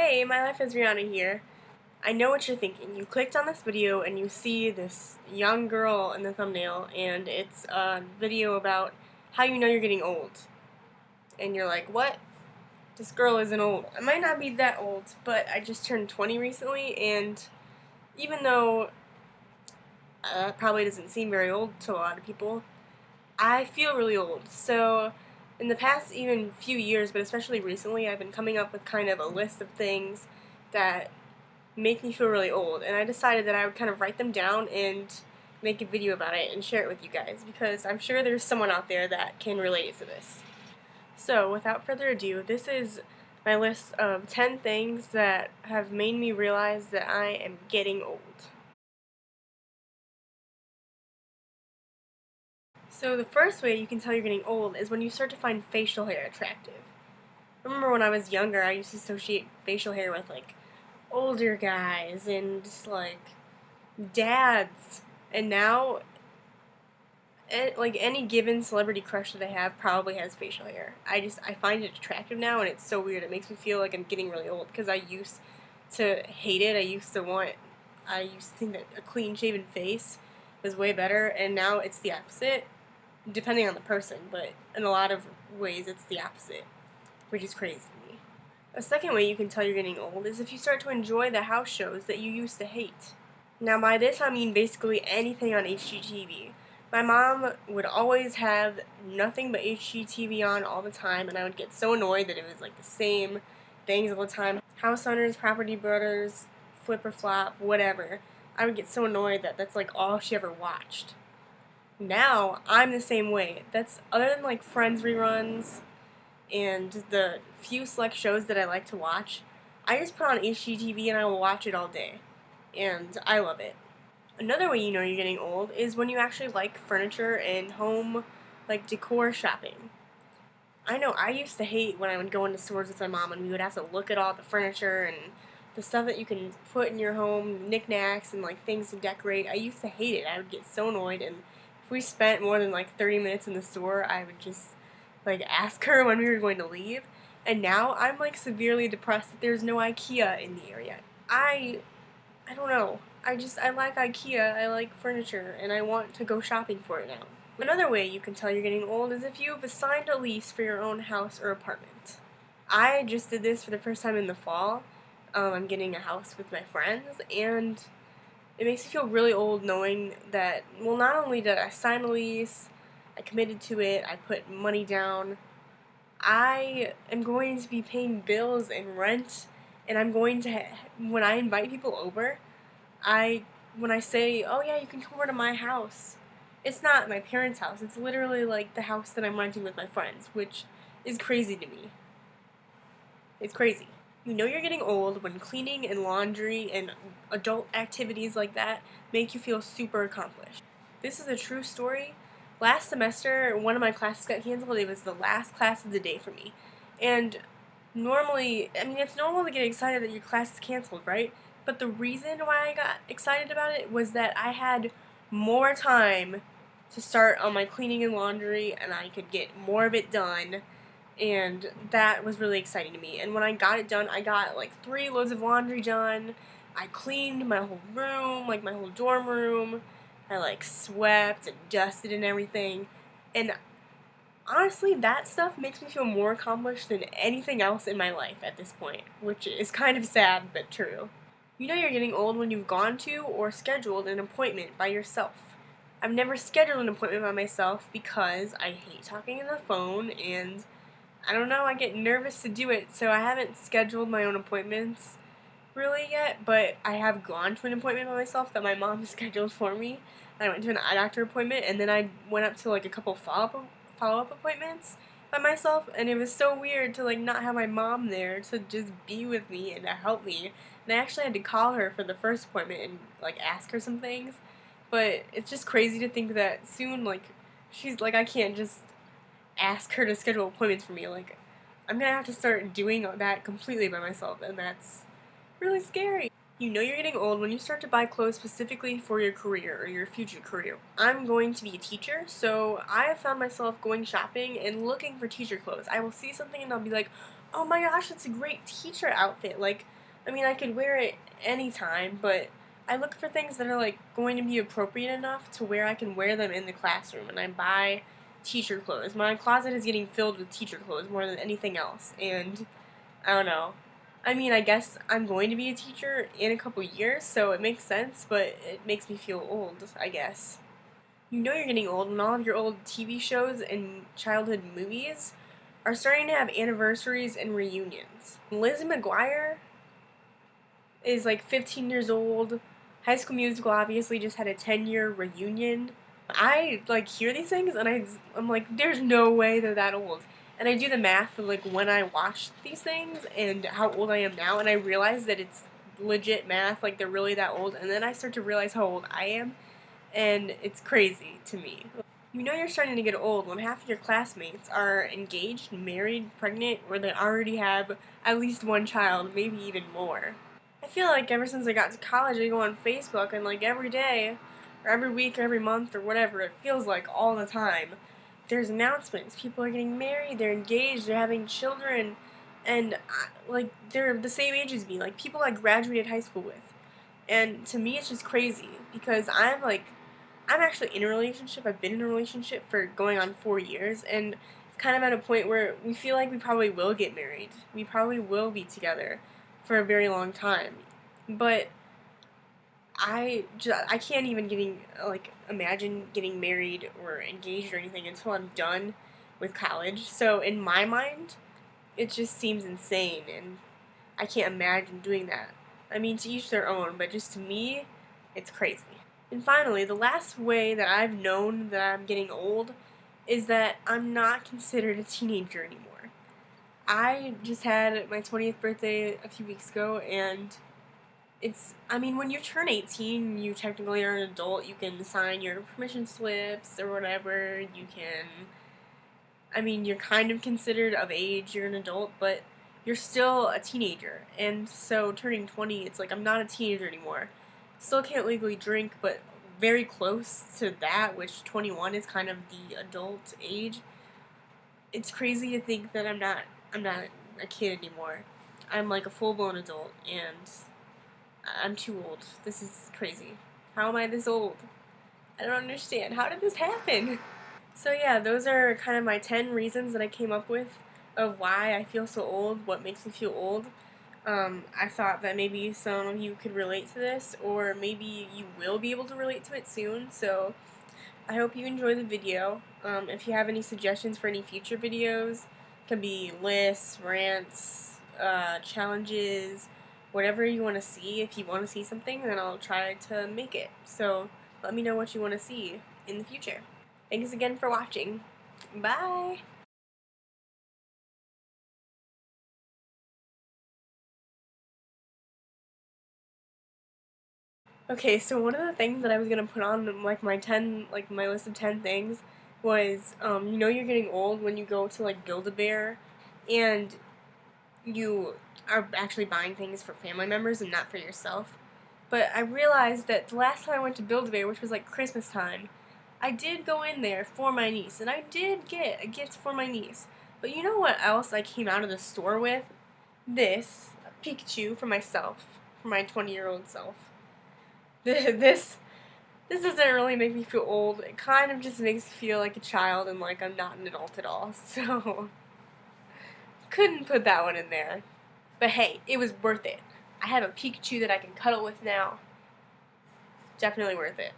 Hey, MyLifeAsRyana here. I know what you're thinking. You clicked on this video and you see this young girl in the thumbnail, and it's a video about how you know you're getting old. And you're like, what? This girl isn't old. I might not be that old, but I just turned 20 recently, and even though that probably doesn't seem very old to a lot of people, I feel really old. So in the past even few years, but especially recently, I've been coming up with kind of a list of things that make me feel really old, and I decided that I would kind of write them down and make a video about it and share it with you guys, because I'm sure there's someone out there that can relate to this. So without further ado, this is my list of 10 things that have made me realize that I am getting old. So the first way you can tell you're getting old is when you start to find facial hair attractive. Remember when I was younger, I used to associate facial hair with like older guys and just like dads, and now like any given celebrity crush that I have probably has facial hair. I find it attractive now, and it's so weird. It makes me feel like I'm getting really old, because I used to hate it. I used to think that a clean shaven face was way better, and now it's the opposite, depending on the person, but in a lot of ways it's the opposite, which is crazy to me. A second way you can tell you're getting old is if you start to enjoy the house shows that you used to hate. Now by this I mean basically anything on HGTV. My mom would always have nothing but HGTV on all the time, and I would get so annoyed that it was like the same things all the time. House Hunters, Property Brothers, Flip or Flop, whatever. I would get so annoyed that that's like all she ever watched. Now I'm the same way. That's other than like Friends reruns and the few select shows that I like to watch, I just put on HGTV and I will watch it all day. And I love it. Another way you know you're getting old is when you actually like furniture and home, like decor shopping. I know I used to hate when I would go into stores with my mom and we would have to look at all the furniture and the stuff that you can put in your home, knickknacks and like things to decorate. I used to hate it. I would get so annoyed, and if we spent more than like 30 minutes in the store, I would just like ask her when we were going to leave. And now I'm like severely depressed that there's no IKEA in the area. I don't know. I like IKEA, I like furniture, and I want to go shopping for it now. Another way you can tell you're getting old is if you've assigned a lease for your own house or apartment. I just did this for the first time in the fall. I'm getting a house with my friends, and it makes me feel really old knowing that, well, not only did I sign a lease, I committed to it, I put money down, I am going to be paying bills and rent, and I'm going to, when I invite people over, when I say, oh yeah, you can come over to my house, it's not my parents' house, it's literally like the house that I'm renting with my friends, which is crazy to me. It's crazy. You know you're getting old when cleaning and laundry and adult activities like that make you feel super accomplished. This is a true story. Last semester, one of my classes got canceled. It was the last class of the day for me. And normally, I mean, it's normal to get excited that your class is canceled, right? But the reason why I got excited about it was that I had more time to start on my cleaning and laundry, and I could get more of it done, and that was really exciting to me. And when I got it done, I got like 3 loads of laundry done. I cleaned my whole room, like my whole dorm room. I like swept and dusted and everything. And honestly, that stuff makes me feel more accomplished than anything else in my life at this point, which is kind of sad but true. You know you're getting old when you've gone to or scheduled an appointment by yourself. I've never scheduled an appointment by myself because I hate talking on the phone, and I don't know, I get nervous to do it, so I haven't scheduled my own appointments really yet, but I have gone to an appointment by myself that my mom scheduled for me. I went to an eye doctor appointment, and then I went up to like a couple follow-up appointments by myself, and it was so weird to like not have my mom there to just be with me and to help me. And I actually had to call her for the first appointment and like ask her some things, but it's just crazy to think that soon, like, she's like, I can't just ask her to schedule appointments for me. Like, I'm gonna have to start doing that completely by myself, and that's really scary. You know you're getting old when you start to buy clothes specifically for your career or your future career. I'm going to be a teacher, so I have found myself going shopping and looking for teacher clothes. I will see something and I'll be like, oh my gosh, it's a great teacher outfit. Like, I mean, I could wear it anytime, but I look for things that are like going to be appropriate enough to where I can wear them in the classroom, and I buy teacher clothes. My closet is getting filled with teacher clothes more than anything else, and I don't know. I mean, I guess I'm going to be a teacher in a couple years, so it makes sense, but it makes me feel old, I guess. You know you're getting old when all of your old TV shows and childhood movies are starting to have anniversaries and reunions. Lizzie McGuire is like 15 years old. High School Musical obviously just had a 10-year reunion. I like hear these things and I'm like, there's no way they're that old. And I do the math of like when I watched these things and how old I am now, and I realize that it's legit math, like they're really that old. And then I start to realize how old I am, and it's crazy to me. You know you're starting to get old when half of your classmates are engaged, married, pregnant, or they already have at least one child, maybe even more. I feel like ever since I got to college, I go on Facebook and like every day, or every week, or every month, or whatever, it feels like all the time, there's announcements. People are getting married, they're engaged, they're having children, and like they're the same age as me, like people I graduated high school with. And to me, it's just crazy because I'm actually in a relationship. I've been in a relationship for going on 4 years, and it's kind of at a point where we feel like we probably will get married. We probably will be together for a very long time. But I can't even imagine getting married or engaged or anything until I'm done with college. So in my mind, it just seems insane, and I can't imagine doing that. I mean, to each their own, but just to me, it's crazy. And finally, the last way that I've known that I'm getting old is that I'm not considered a teenager anymore. I just had my 20th birthday a few weeks ago, and I mean, when you turn 18, you technically are an adult. You can sign your permission slips or whatever. I mean, you're kind of considered of age, you're an adult, but you're still a teenager. And so turning 20, it's like I'm not a teenager anymore. Still can't legally drink, but very close to that, which 21 is kind of the adult age. It's crazy to think that I'm not a kid anymore. I'm like a full-blown adult, and I'm too old. This is crazy. How am I this old? I don't understand. How did this happen? So yeah, those are kind of my 10 reasons that I came up with of why I feel so old, what makes me feel old. I thought that maybe some of you could relate to this, or maybe you will be able to relate to it soon, so I hope you enjoy the video. If you have any suggestions for any future videos, it can be lists, rants, challenges, whatever you want to see. If you want to see something, then I'll try to make it. So let me know what you want to see in the future. Thanks again for watching. Bye! Okay, so one of the things that I was gonna put on like my list of 10 things was, you know you're getting old when you go to like Build-A-Bear and you are actually buying things for family members and not for yourself. But I realized that the last time I went to Build-A-Bear, which was like Christmas time, I did go in there for my niece, and I did get a gift for my niece. But you know what else I came out of the store with? This, a Pikachu for myself, for my 20-year-old self. This this doesn't really make me feel old. It kind of just makes me feel like a child and like I'm not an adult at all. So couldn't put that one in there. But hey, it was worth it. I have a Pikachu that I can cuddle with now. Definitely worth it.